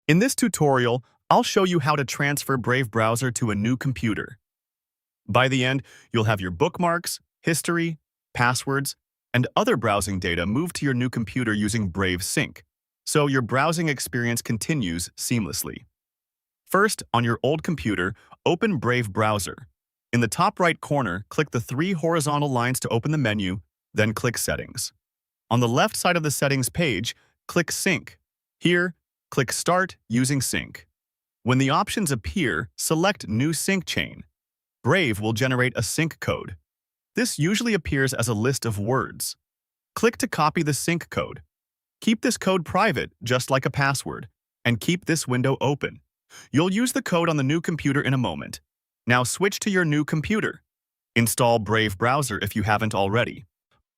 In this tutorial, I'll show you how to transfer Brave Browser to a new computer. By the end, you'll have your bookmarks, history, passwords, and other browsing data moved to your new computer using Brave Sync, so your browsing experience continues seamlessly. First, on your old computer, open Brave Browser. In the top right corner, click the three horizontal lines to open the menu, then click Settings. On the left side of the Settings page, click Sync. Here, click Start using Sync. When the options appear, select New Sync Chain. Brave will generate a sync code. This usually appears as a list of words. Click to copy the sync code. Keep this code private, just like a password, and keep this window open. You'll use the code on the new computer in a moment. Now switch to your new computer. Install Brave Browser if you haven't already.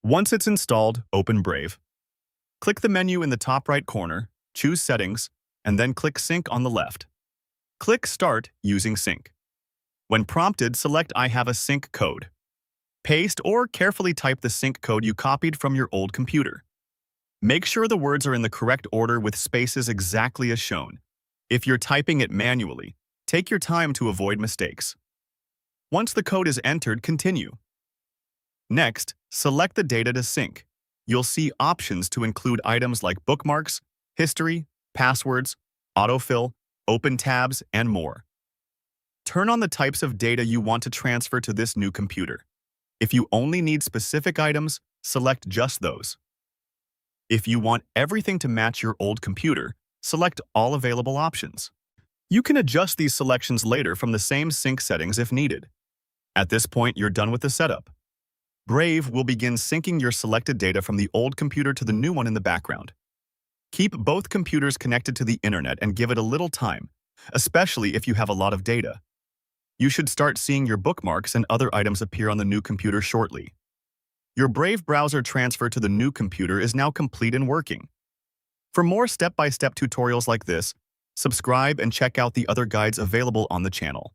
Once it's installed, open Brave. Click the menu in the top right corner, choose Settings, and then click Sync on the left. Click Start using Sync. When prompted, select I have a sync code. Paste or carefully type the sync code you copied from your old computer. Make sure the words are in the correct order with spaces exactly as shown. If you're typing it manually, take your time to avoid mistakes. Once the code is entered, continue. Next, select the data to sync. You'll see options to include items like bookmarks, history, passwords, autofill, open tabs, and more. Turn on the types of data you want to transfer to this new computer. If you only need specific items, select just those. If you want everything to match your old computer, select all available options. You can adjust these selections later from the same sync settings if needed. At this point, you're done with the setup. Brave will begin syncing your selected data from the old computer to the new one in the background. Keep both computers connected to the internet and give it a little time, especially if you have a lot of data. You should start seeing your bookmarks and other items appear on the new computer shortly. Your Brave browser transfer to the new computer is now complete and working. For more step-by-step tutorials like this, subscribe and check out the other guides available on the channel.